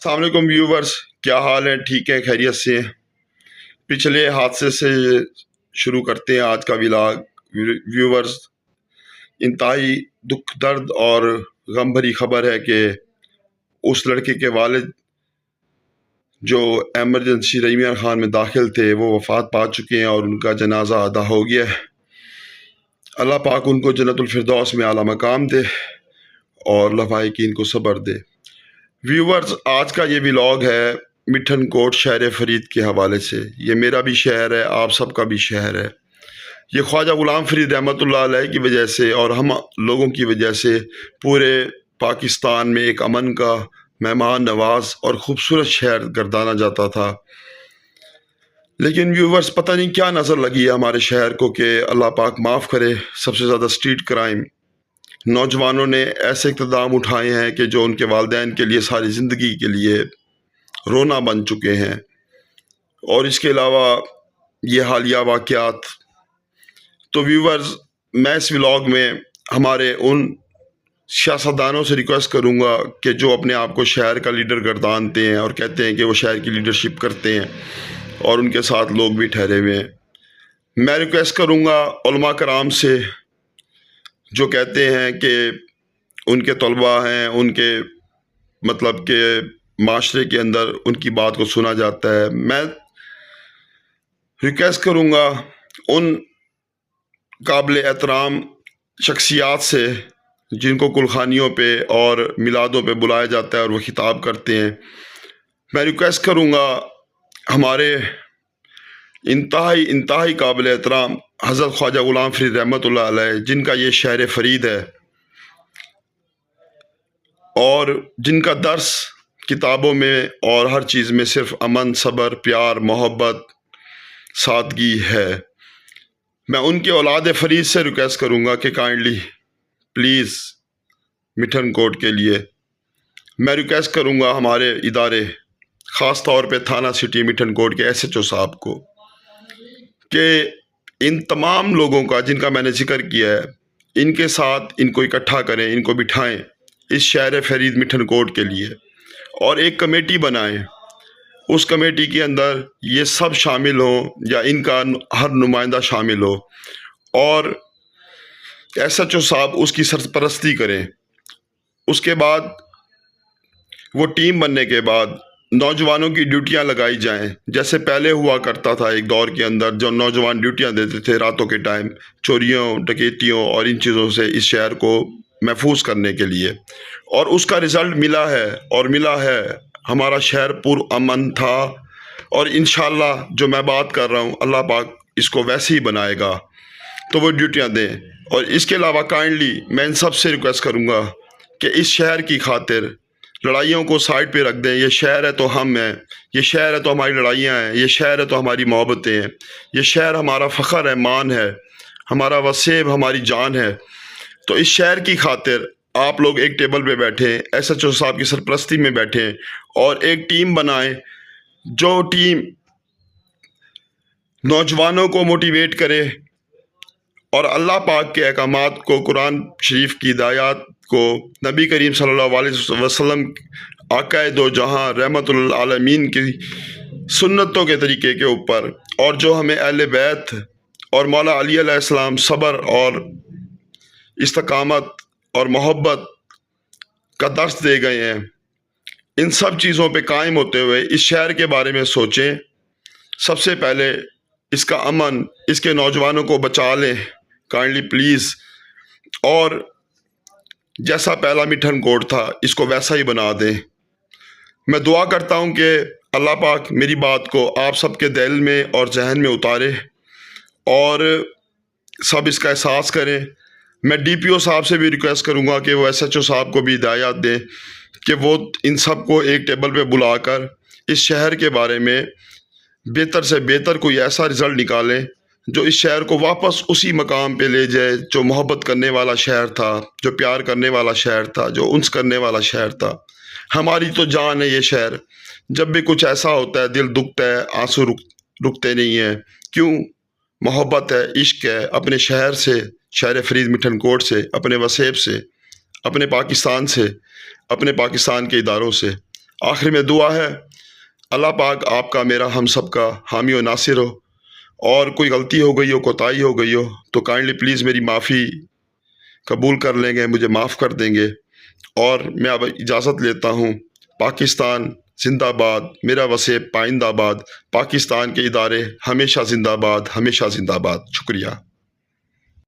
السلام علیکم ویورز، کیا حال ہے؟ ٹھیک ہے، خیریت سے ہیں؟ پچھلے حادثے سے شروع کرتے ہیں آج کا ولاگ ویورز۔ انتہائی دکھ درد اور غم بھری خبر ہے کہ اس لڑکے کے والد جو ایمرجنسی رحیمیہ خان میں داخل تھے وہ وفات پا چکے ہیں اور ان کا جنازہ ادا ہو گیا ہے۔ اللہ پاک ان کو جنت الفردوس میں اعلیٰ مقام دے اور لواحقین کو صبر دے۔ ویورز، آج کا یہ ولاگ ہے مٹھن کوٹ شہر فرید کے حوالے سے۔ یہ میرا بھی شہر ہے، آپ سب کا بھی شہر ہے۔ یہ خواجہ غلام فرید رحمۃ اللہ علیہ کی وجہ سے اور ہم لوگوں کی وجہ سے پورے پاکستان میں ایک امن کا مہمان نواز اور خوبصورت شہر گردانا جاتا تھا۔ لیکن ویورز، پتہ نہیں کیا نظر لگی ہے ہمارے شہر کو کہ اللہ پاک معاف کرے، سب سے زیادہ اسٹریٹ کرائم، نوجوانوں نے ایسے اقتدام اٹھائے ہیں کہ جو ان کے والدین کے لیے ساری زندگی کے لیے رونا بن چکے ہیں۔ اور اس کے علاوہ یہ حالیہ واقعات۔ تو ویورز، میں اس ولاگ میں ہمارے ان سیاستدانوں سے ریکویسٹ کروں گا کہ جو اپنے آپ کو شہر کا لیڈر گردانتے ہیں اور کہتے ہیں کہ وہ شہر کی لیڈرشپ کرتے ہیں اور ان کے ساتھ لوگ بھی ٹھہرے ہوئے ہیں، میں ریکویسٹ کروں گا علماء کرام سے جو کہتے ہیں کہ ان کے طلباء ہیں، ان کے مطلب کہ معاشرے کے اندر ان کی بات کو سنا جاتا ہے، میں ریکویسٹ کروں گا ان قابل احترام شخصیات سے جن کو کلخانیوں پہ اور میلادوں پہ بلایا جاتا ہے اور وہ خطاب کرتے ہیں، میں ریکویسٹ کروں گا ہمارے انتہائی قابل احترام حضرت خواجہ غلام فرید رحمۃ اللہ علیہ، جن کا یہ شہر فرید ہے اور جن کا درس کتابوں میں اور ہر چیز میں صرف امن، صبر، پیار، محبت، سادگی ہے۔ میں ان کے اولاد فرید سے ریکویسٹ کروں گا کہ کائنڈلی پلیز مٹھن کوٹ کے لیے میں ریکویسٹ کروں گا ہمارے ادارے، خاص طور پہ تھانہ سٹی مٹھن کوٹ کے ایس ایچ او صاحب کو، کہ ان تمام لوگوں کا جن کا میں نے ذکر کیا ہے، ان کے ساتھ ان کو اکٹھا کریں، ان کو بٹھائیں اس شہر فرید مٹھن کوٹ کے لیے اور ایک کمیٹی بنائیں۔ اس کمیٹی کے اندر یہ سب شامل ہوں یا ان کا ہر نمائندہ شامل ہو اور ایس ایچ او صاحب اس کی سرپرستی کریں۔ اس کے بعد وہ ٹیم بننے کے بعد نوجوانوں کی ڈیوٹیاں لگائی جائیں، جیسے پہلے ہوا کرتا تھا ایک دور کے اندر، جو نوجوان ڈیوٹیاں دیتے تھے راتوں کے ٹائم چوریوں، ڈکیتیوں اور ان چیزوں سے اس شہر کو محفوظ کرنے کے لیے، اور اس کا رزلٹ ملا ہے۔ ہمارا شہر پر امن تھا اور انشاءاللہ جو میں بات کر رہا ہوں اللہ پاک اس کو ویسے ہی بنائے گا، تو وہ ڈیوٹیاں دیں۔ اور اس کے علاوہ کائنڈلی میں ان سب سے ریکویسٹ کروں گا کہ اس شہر کی خاطر لڑائیوں کو سائڈ پہ رکھ دیں۔ یہ شہر ہے تو ہم ہیں، یہ شہر ہے تو ہماری لڑائیاں ہیں، یہ شہر ہے تو ہماری محبتیں ہیں، یہ شہر ہمارا فخر ہے، مان ہے، ہمارا وسیب، ہماری جان ہے۔ تو اس شہر کی خاطر آپ لوگ ایک ٹیبل پہ بیٹھیں، ایس ایچ او صاحب کی سرپرستی میں بیٹھیں اور ایک ٹیم بنائیں، جو ٹیم نوجوانوں کو موٹیویٹ کرے اور اللہ پاک کے احکامات کو، قرآن شریف کی ہدایات کو، نبی کریم صلی اللہ علیہ وسلم آقائے دو جہاں رحمت للعالمین کی سنتوں کے طریقے کے اوپر، اور جو ہمیں اہل بیت اور مولا علی علیہ السلام صبر اور استقامت اور محبت کا درس دے گئے ہیں، ان سب چیزوں پہ قائم ہوتے ہوئے اس شہر کے بارے میں سوچیں۔ سب سے پہلے اس کا امن، اس کے نوجوانوں کو بچا لیں کائنڈلی پلیز، اور جیسا پہلا مٹھن کوٹ تھا اس کو ویسا ہی بنا دیں۔ میں دعا کرتا ہوں کہ اللہ پاک میری بات کو آپ سب کے دل میں اور ذہن میں اتارے اور سب اس کا احساس کریں۔ میں ڈی پی او صاحب سے بھی ریکویسٹ کروں گا کہ وہ ایس ایچ او صاحب کو بھی ہدایات دیں کہ وہ ان سب کو ایک ٹیبل پہ بلا کر اس شہر کے بارے میں بہتر سے بہتر کوئی ایسا رزلٹ نکالیں جو اس شہر کو واپس اسی مقام پہ لے جائے جو محبت کرنے والا شہر تھا، جو پیار کرنے والا شہر تھا، جو انس کرنے والا شہر تھا۔ ہماری تو جان ہے یہ شہر، جب بھی کچھ ایسا ہوتا ہے دل دکھتا ہے، آنسو رکتے نہیں ہیں۔ کیوں؟ محبت ہے، عشق ہے اپنے شہر سے، شہر فرید مٹھن کوٹ سے، اپنے وسیب سے، اپنے پاکستان سے، اپنے پاکستان کے اداروں سے۔ آخر میں دعا ہے اللہ پاک آپ کا میرا ہم سب کا حامی و ناصر ہو، اور کوئی غلطی ہو گئی ہو، کوتاہی ہو گئی ہو تو کائنڈلی پلیز میری معافی قبول کر لیں گے، مجھے معاف کر دیں گے، اور میں اب اجازت لیتا ہوں۔ پاکستان زندہ باد، میرا وسیع پائندہ باد، پاکستان کے ادارے ہمیشہ زندہ باد، ہمیشہ زندہ باد۔ شکریہ۔